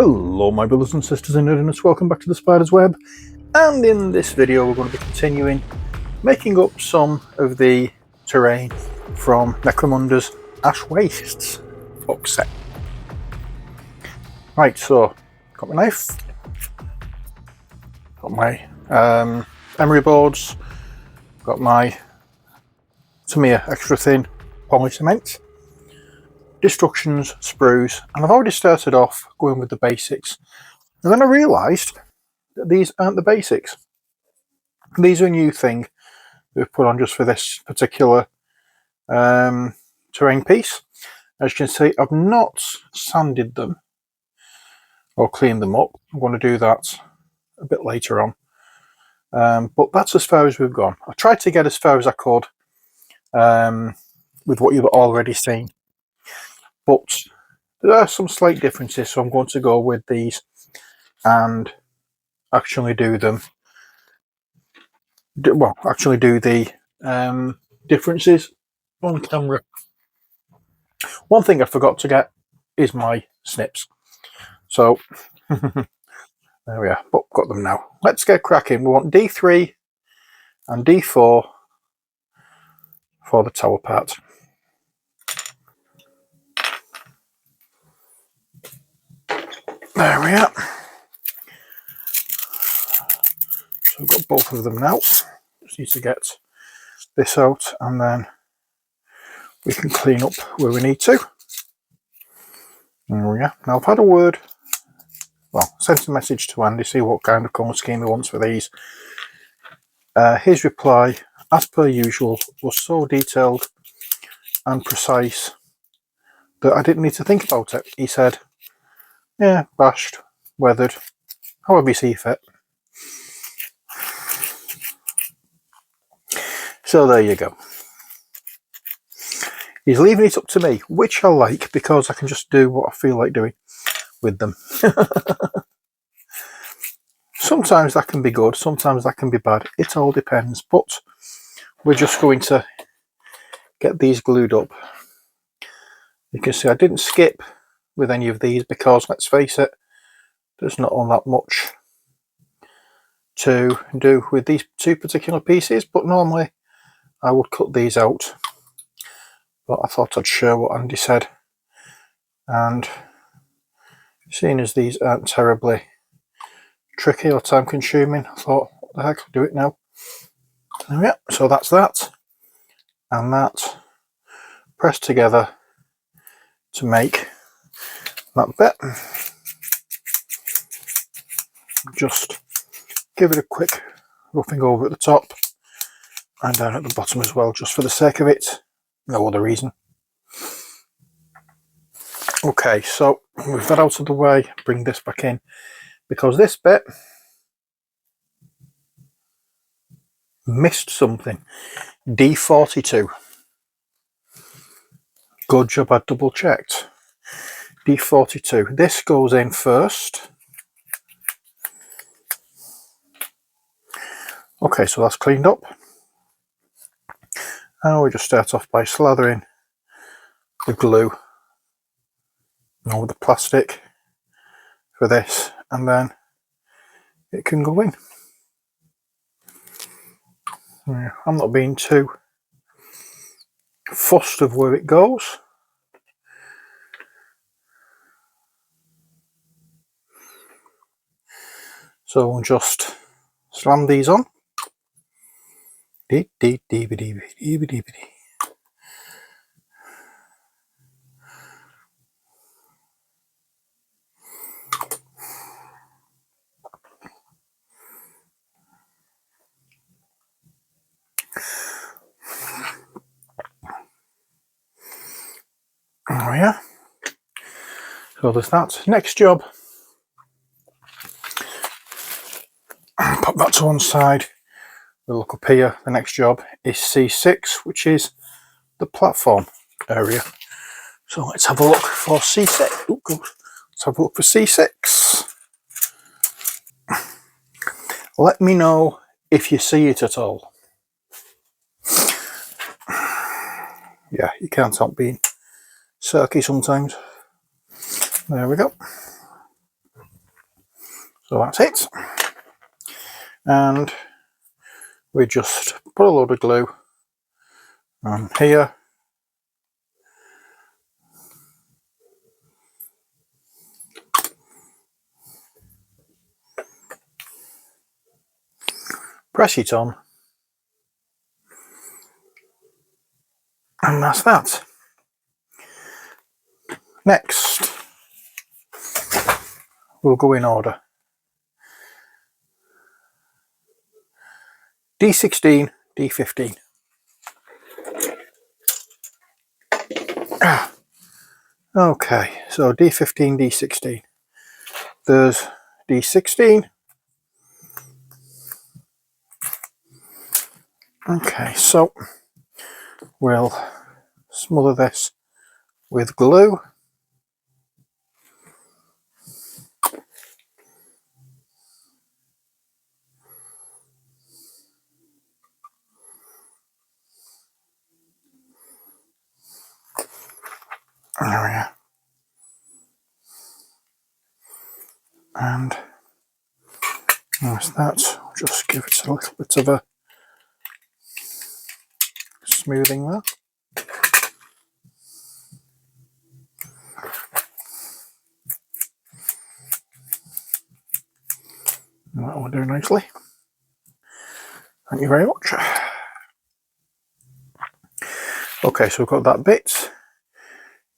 Hello my brothers and sisters in nerdiness, welcome back to the Spider's Web, and in this video we're going to be continuing making up some of the terrain from Necromunda's Ash Wastes box set. Right, so got my knife, got my emery boards, got my Tamiya extra thin poly cement, destructions, sprues, and I've already started off going with the basics. And then I realised that these aren't the basics. These are a new thing we've put on just for this particular terrain piece. As you can see, I've not sanded them or cleaned them up. I'm going to do that a bit later on. But that's as far as we've gone. I tried to get as far as I could with what you've already seen. But there are some slight differences, so I'm going to go with these and actually do them. Well, actually do the differences on camera. One thing I forgot to get is my snips. So there we are, but got them now. Let's get cracking. We want D3 and D4 for the tower part. There we are. So I've got both of them now. Just need to get this out and then we can clean up where we need to. There we are. Now I've had a word, well, sent a message to Andy, see what kind of colour scheme he wants for these. His reply, as per usual, was so detailed and precise that I didn't need to think about it. He said, yeah, bashed, weathered, however you see fit. So there you go. He's leaving it up to me, which I like because I can just do what I feel like doing with them. Sometimes that can be good, sometimes that can be bad. It all depends, but we're just going to get these glued up. You can see I didn't skip with any of these because, let's face it, there's not all that much to do with these two particular pieces, but normally I would cut these out. But I thought I'd share what Andy said, and seeing as these aren't terribly tricky or time consuming, I thought, what the heck, I'll do it now. There we are. So that's that and that pressed together to make that bit. Just give it a quick roughing over at the top and down at the bottom as well, just for the sake of it, no other reason. Okay, so with that out of the way, bring this back in, because this bit missed something. D42. Good job, I double checked. D42. This goes in first. Okay, so that's cleaned up. And we just start off by slathering the glue over the plastic for this, and then it can go in. I'm not being too fussed of where it goes. So we'll just slam these on. Oh yeah. So there's that. Next job. Pop that to one side. We'll look up here. The next job is C6, which is the platform area. So let's have a look for C6. Oh, good. Let's have a look for C6. Let me know if you see it at all. Yeah, you can't help being cirky sometimes. There we go. So that's it. And we just put a load of glue on here. Press it on. And that's that. Next, we'll go in order. D16, D15. Okay, so D15, D16. There's D16. Okay, so we'll smother this with glue. There we are. And that's that. Just give it a little bit of a smoothing there. And that will do nicely. Thank you very much. Okay, so we've got that bit.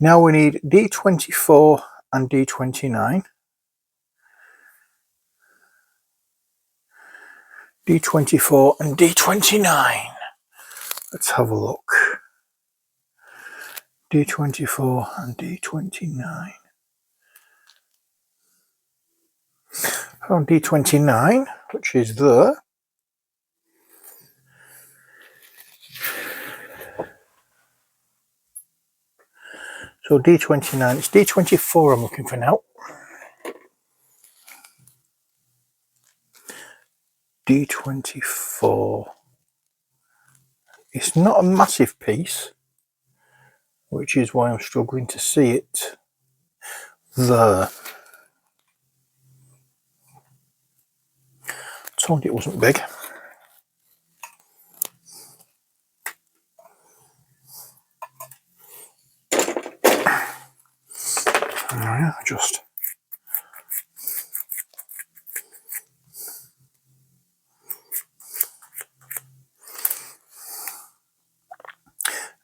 Now we need D24 and D29. D24 and D29. Let's have a look. D24 and D29. Found D29, which is there. So D29, it's D24 I'm looking for now. D24. It's not a massive piece, which is why I'm struggling to see it there. Told you it wasn't big. Just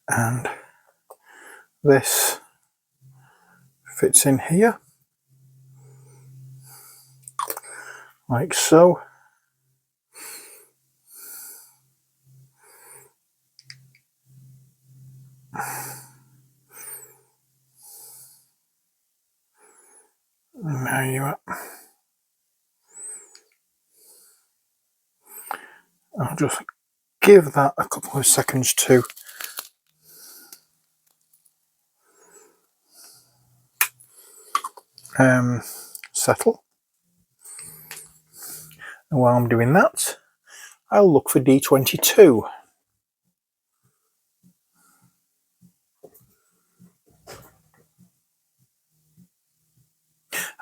and this fits in here like so. And there you are. I'll just give that a couple of seconds to settle. And while I'm doing that, I'll look for D22.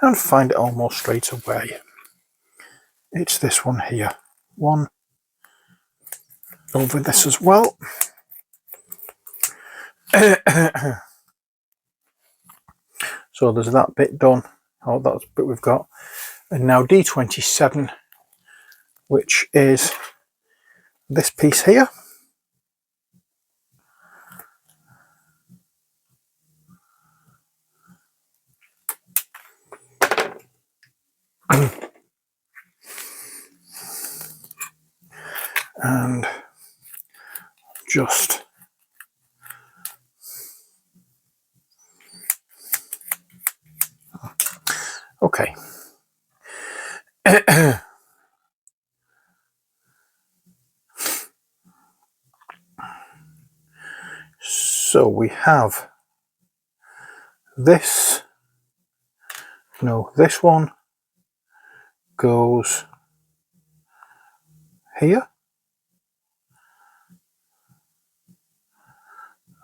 And find it almost straight away. It's this one here. One over this as well. So there's that bit done. Oh, that's the bit we've got. And now D27, which is this piece here. And just okay. So we have this. No, this one goes here,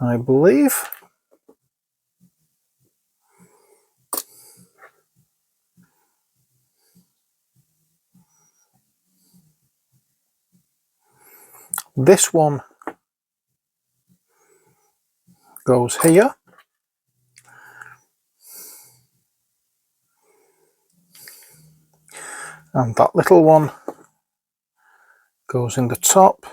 I believe. This one goes here. And that little one goes in the top.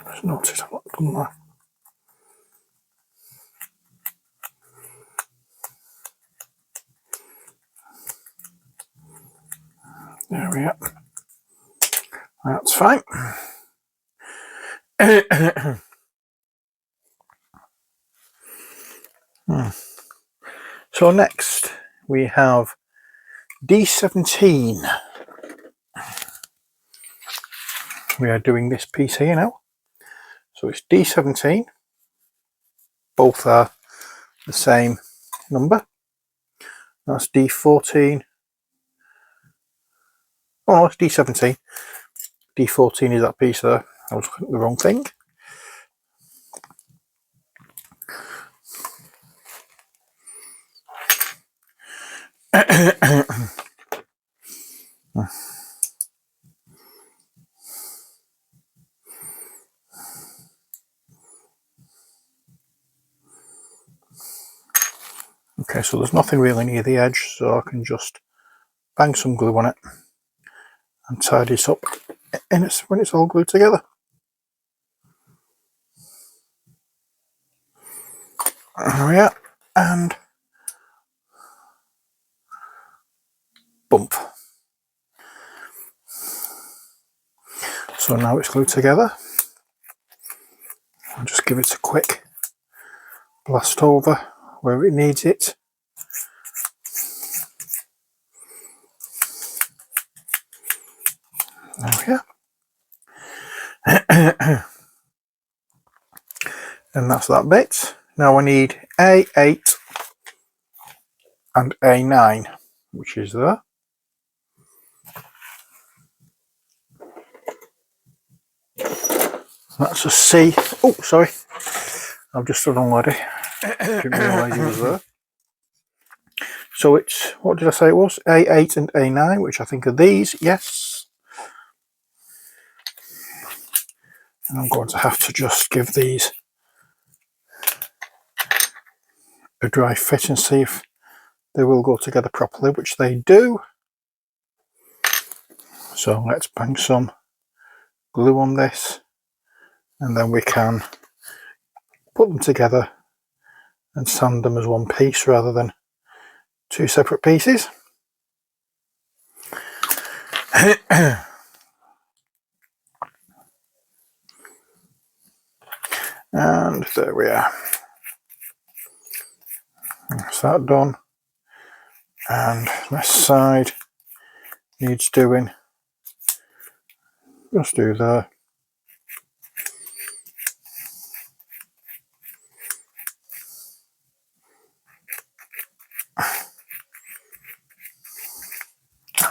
Just notice I've not done that. There we are. That's fine. So next we have D17. We are doing this piece here now. So it's D17. Both are the same number. That's D14. Oh, no, it's D17. D14 is that piece there. I was looking at the wrong thing. Okay, so there's nothing really near the edge, so I can just bang some glue on it and tie this up when it's all glued together. There we are, and bump. So now it's glued together. I'll just give it a quick blast over where it needs it. There we are. And that's that bit. Now I need A8 and A9, which is there. That's a C. Oh, sorry. I've just done already. Didn't realise it was there. So it's, what did I say it was? A8 and A9, which I think are these, yes. And I'm going to have to just give these a dry fit and see if they will go together properly, which they do. So let's bang some glue on this, and then we can put them together and sand them as one piece rather than two separate pieces. And there we are. That's that done. And this side needs doing. Just do there.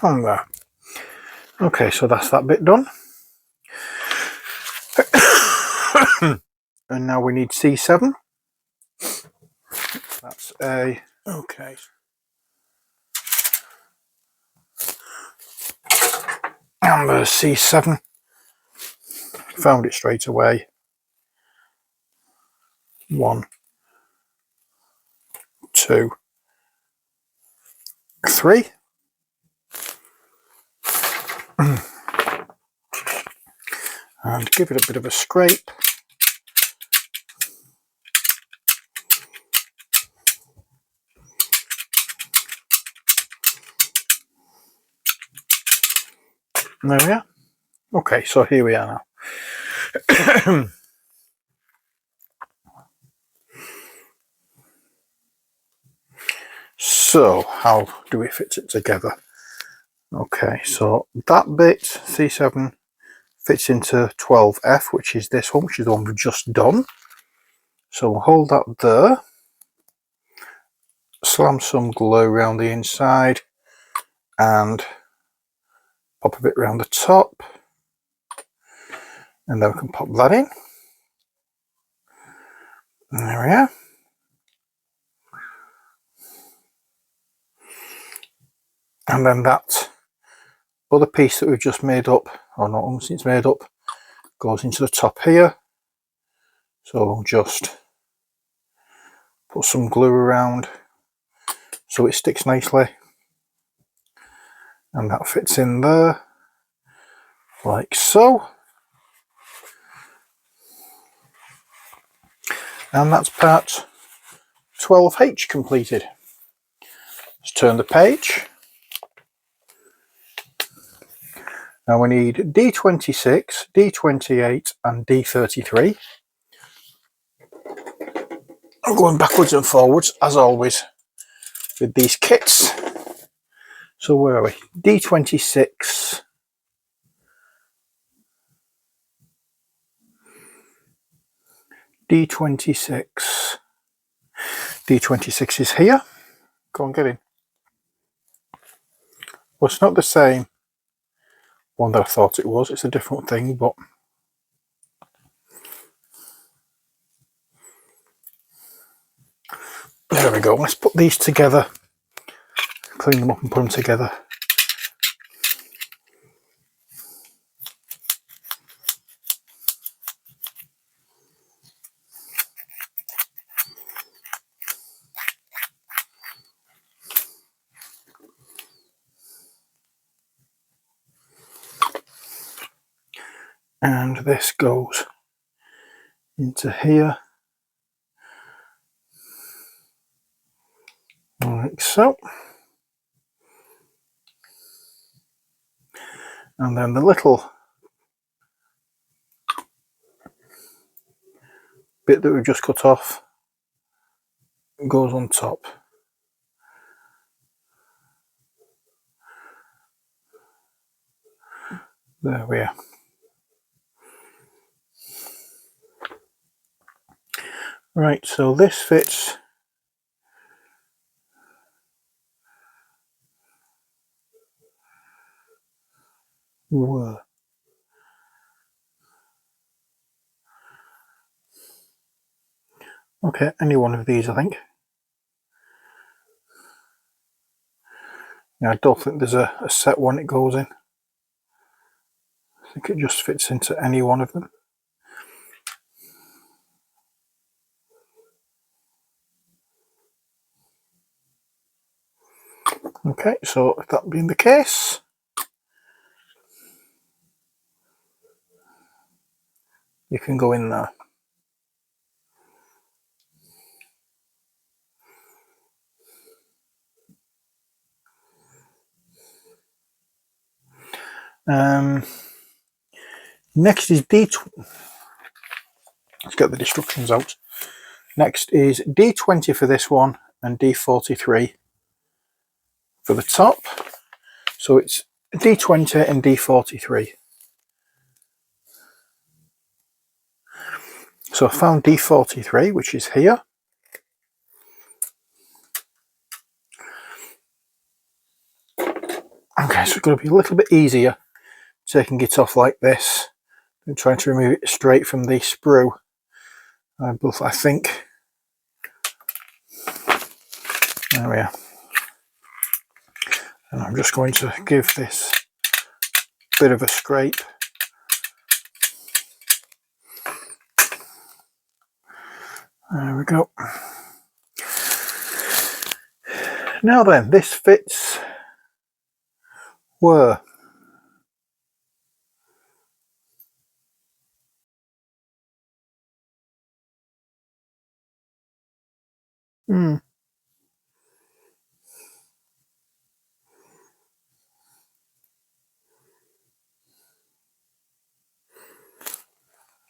And there. Okay, so that's that bit done. And now we need C7. That's A. Okay. And there's C7. Found it straight away. 1, 2, 3. And give it a bit of a scrape. There we are. Okay, so here we are now. So how do we fit it together? Okay, so that bit, C7, fits into 12F, which is this one, which is the one we've just done. So we'll hold that there, slam some glue around the inside, and pop a bit around the top, and then we can pop that in. There we are. And then that other piece that we've just made up, or not once it's made up, goes into the top here. So we'll just put some glue around so it sticks nicely. And that fits in there, like so. And that's part 12H completed. Let's turn the page. Now we need D26, D28 and D33. I'm going backwards and forwards as always with these kits. So where are we? D26. D26. D26 is here. Go and get in. Well, it's not the same one that I thought it was. It's a different thing, but there we go. Let's put these together, clean them up and put them together. And this goes into here, like so. And then the little bit that we've just cut off goes on top. There we are. Right, so this fits where? Okay, any one of these I think. Yeah, I don't think there's a set one it goes in. I think it just fits into any one of them. Okay, so if that being the case, you can go in there. Next is let's get the instructions out. Next is D20 for this one and D43 for the top. So it's D20 and D43. So I found D43, which is here. Okay, so it's going to be a little bit easier taking it off like this than trying to remove it straight from the sprue. But I think, there we are. And I'm just going to give this a bit of a scrape. There we go. Now then, this fits where?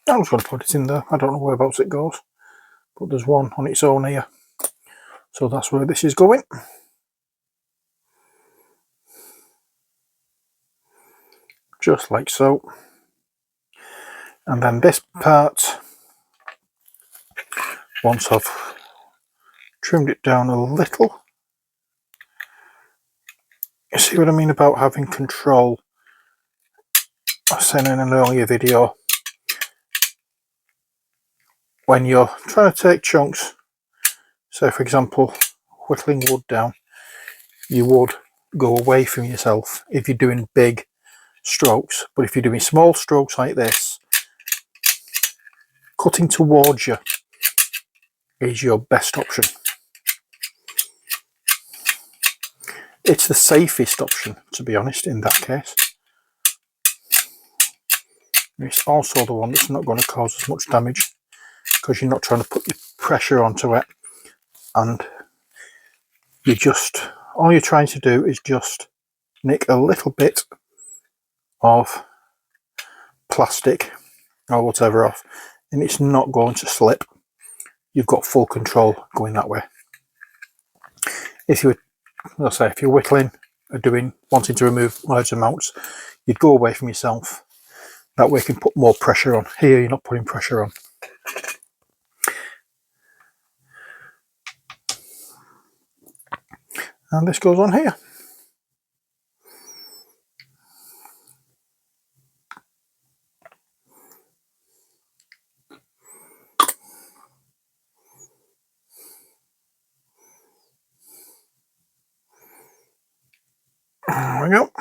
I was going to put it in there. I don't know whereabouts it goes, but there's one on its own here. So that's where this is going. Just like so. And then this part, once I've trimmed it down a little, you see what I mean about having control? I said in an earlier video, when you're trying to take chunks, so for example whittling wood down, you would go away from yourself if you're doing big strokes, but if you're doing small strokes like this, cutting towards you is your best option. It's the safest option, to be honest, in that case. It's also the one that's not going to cause as much damage because you're not trying to put your pressure onto it, and you just, all you're trying to do is just nick a little bit of plastic or whatever off, and it's not going to slip. You've got full control going that way. If you were, let's say, if you're whittling or wanting to remove large amounts, you'd go away from yourself. That way you can put more pressure on. Here you're not putting pressure on. And this goes on here. There we go.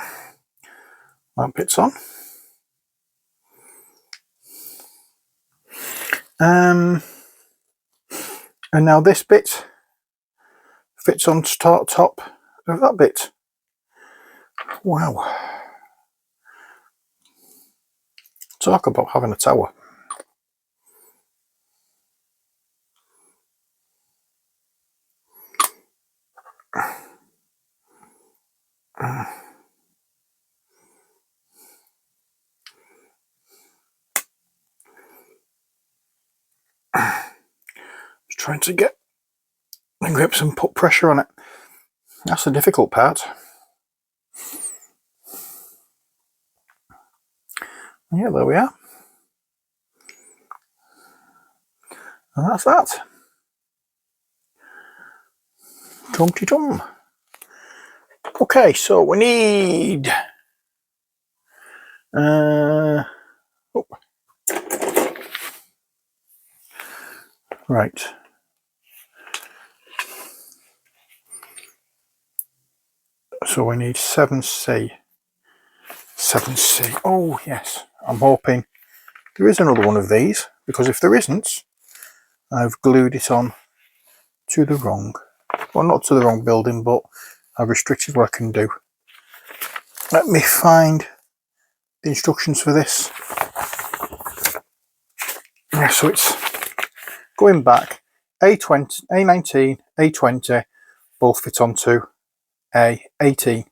That bit's on. And now this bit fits on top of that bit. Wow. Talk about having a tower. Just trying to get the grips and put pressure on it. That's the difficult part. Yeah, there we are. And that's that. Tum-ti-tum. Okay, so we need right. So we need 7C. 7C. Oh yes. I'm hoping there is another one of these, because if there isn't, I've glued it on to the wrong, well, not to the wrong building, but I've restricted what I can do. Let me find the instructions for this. Yeah, so it's going back. A20, A19, A20 both fit onto A18.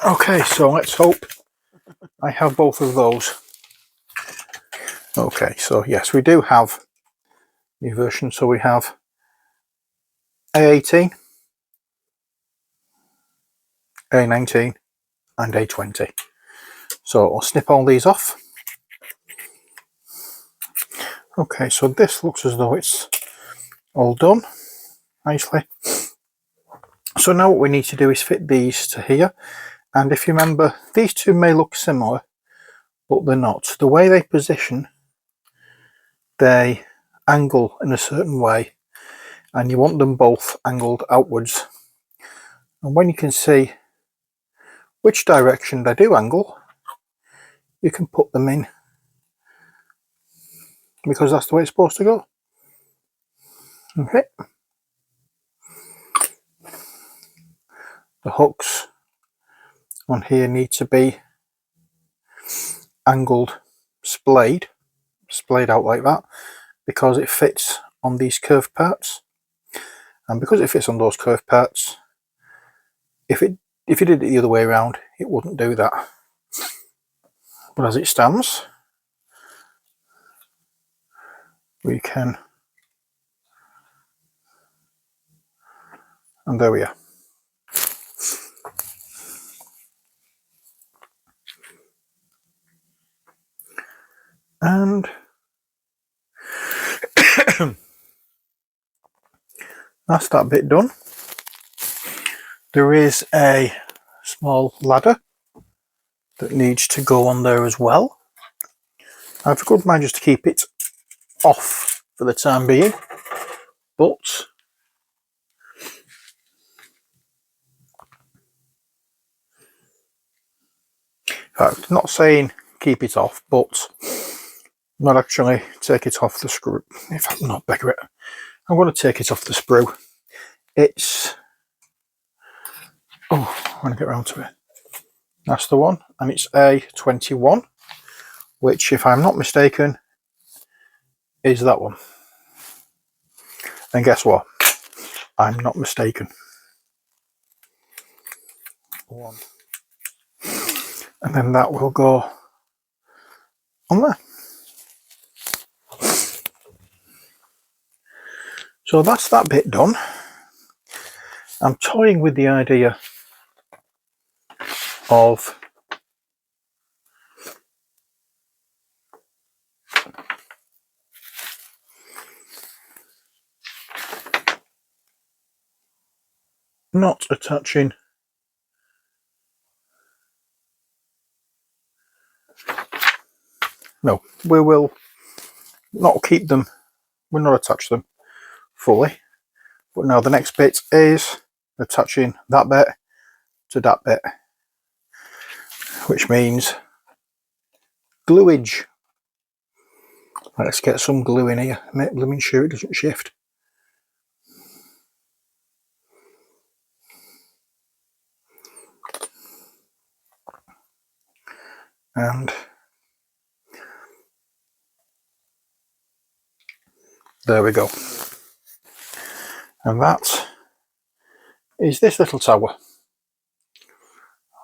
Okay, so let's hope I have both of those. Okay, so yes, we do have the version. So we have A18, A19 and A20. So I'll snip all these off. Okay, so this looks as though it's all done nicely. So now what we need to do is fit these to here. And if you remember, these two may look similar, but they're not. The way they position, they angle in a certain way, and you want them both angled outwards. And when you can see which direction they do angle, you can put them in, because that's the way it's supposed to go. Okay. The hooks on here need to be angled, splayed out like that, because it fits on these curved parts. And because it fits on those curved parts, if you did it the other way around, it wouldn't do that. But as it stands, we can, and there we are. And that's that bit done. There is a small ladder that needs to go on there as well. I have a good mind just to keep it off for the time being, but in fact, not saying keep it off, but not actually take it off the screw. In fact, not beggar it. I'm going to take it off the sprue. It's, oh, I want to get around to it. That's the one, and it's A21, which, if I'm not mistaken, is that one. And guess what? I'm not mistaken. One. And then that will go on there. So that's that bit done. I'm toying with the idea of not attaching no, we will not keep them, we'll not attach them fully, but now the next bit is attaching that bit to that bit, which means gluage. Let's get some glue in here, make blooming sure it doesn't shift. And there we go. And that is this little tower.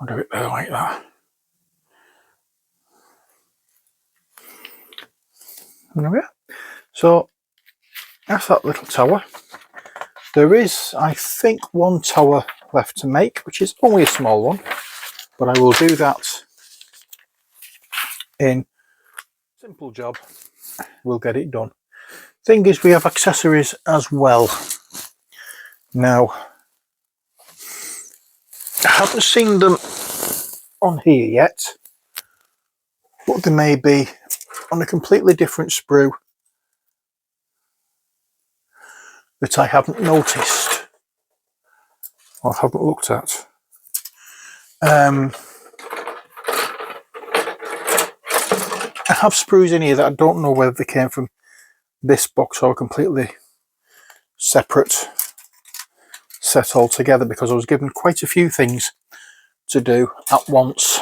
I'll do it there like that. There we are. So that's that little tower. There is, I think, one tower left to make, which is only a small one, but I will do that in simple job. We'll get it done. Thing is, we have accessories as well. Now, I haven't seen them on here yet, but they may be on a completely different sprue that I haven't noticed or haven't looked at. I have sprues in here that I don't know whether they came from this box or a completely separate set altogether, because I was given quite a few things to do at once.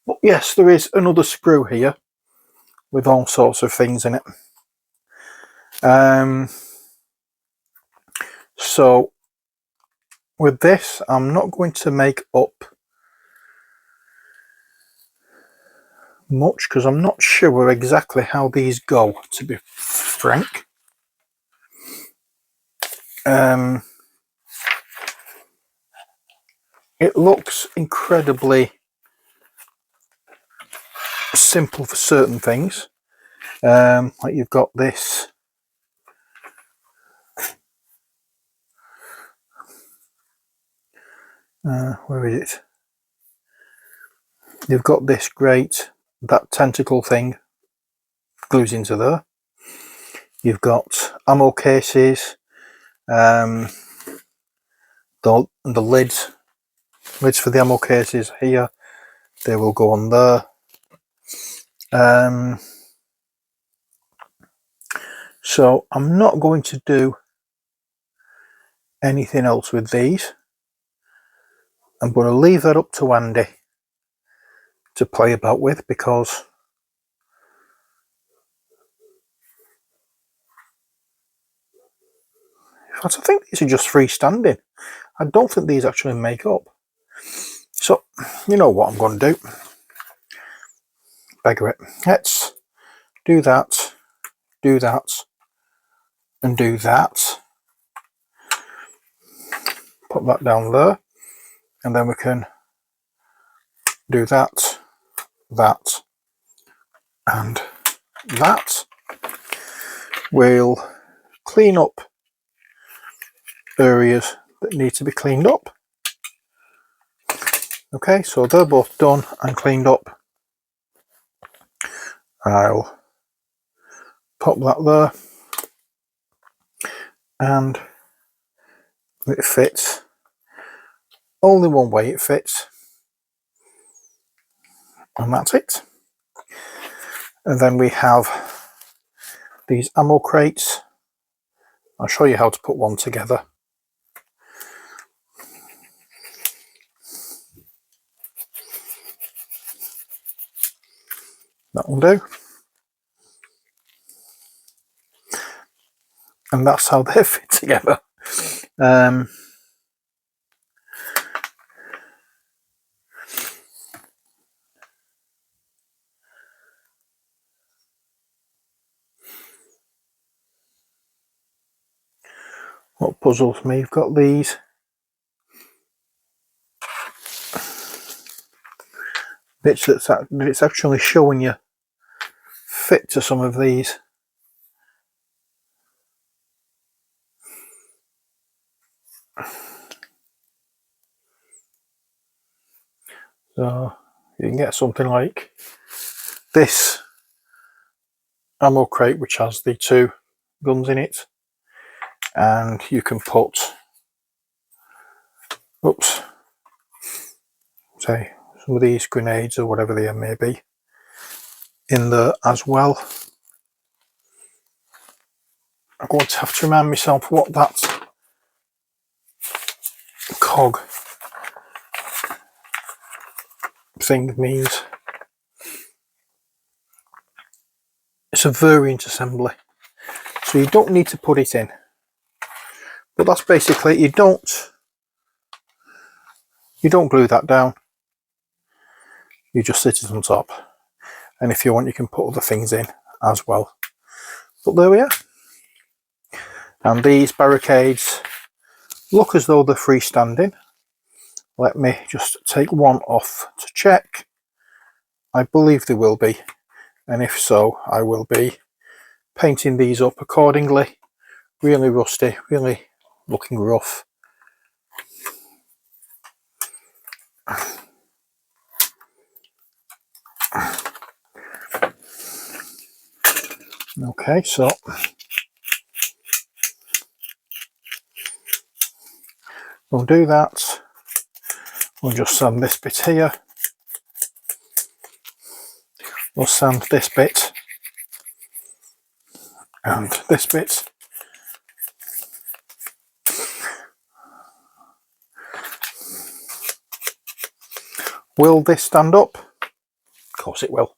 But yes, there is another sprue here with all sorts of things in it. So with this, I'm not going to make up much because I'm not sure exactly how these go, to be frank. It looks incredibly simple for certain things. Like you've got this where is it? You've got this grate, that tentacle thing glues into there. You've got ammo cases, the lids for the ammo cases here, they will go on there. So I'm not going to do anything else with these. I'm going to leave that up to Andy to play about with, because in fact, I think these are just freestanding. I don't think these actually make up. So you know what I'm going to do? Beggar it. Let's do that, and do that. Put that down there, and then we can do that, and that. We'll clean up areas that need to be cleaned up. Okay, so they're both done and cleaned up. I'll pop that there, and it fits only one way. It fits, and that's it. And then we have these ammo crates. I'll show you how to put one together. That will do. And that's how they fit together. What puzzles me, you've got these bits that it's actually showing you fit to some of these. So you can get something like this ammo crate, which has the 2 guns in it, and you can put, oops, say some of these grenades or whatever they may be in there as well. I'm going to have to remind myself what that cog thing means. It's a variant assembly, so you don't need to put it in, but that's basically it. You don't glue that down, you just sit it on top, and if you want you can put other things in as well. But there we are. And these barricades look as though they're freestanding. Let me just take one off to check. I believe they will be, and if so, I will be painting these up accordingly. Really rusty, really looking rough. Okay, so we'll do that. We'll just sand this bit here. We'll sand this bit and this bit. Will this stand up? Of course it will.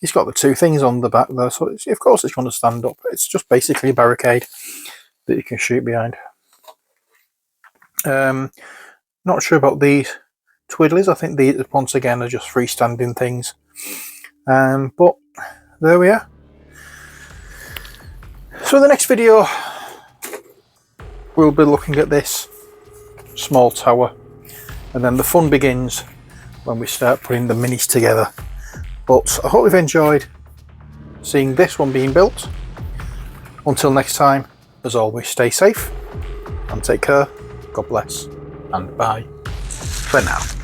It's got the 2 things on the back there, so of course it's going to stand up. It's just basically a barricade that you can shoot behind. Not sure about these twiddlies. I think these once again are just freestanding things. But there we are. So in the next video we'll be looking at this small tower, and then the fun begins when we start putting the minis together. But I hope you've enjoyed seeing this one being built. Until next time, as always, stay safe and take care. God bless, and bye for now.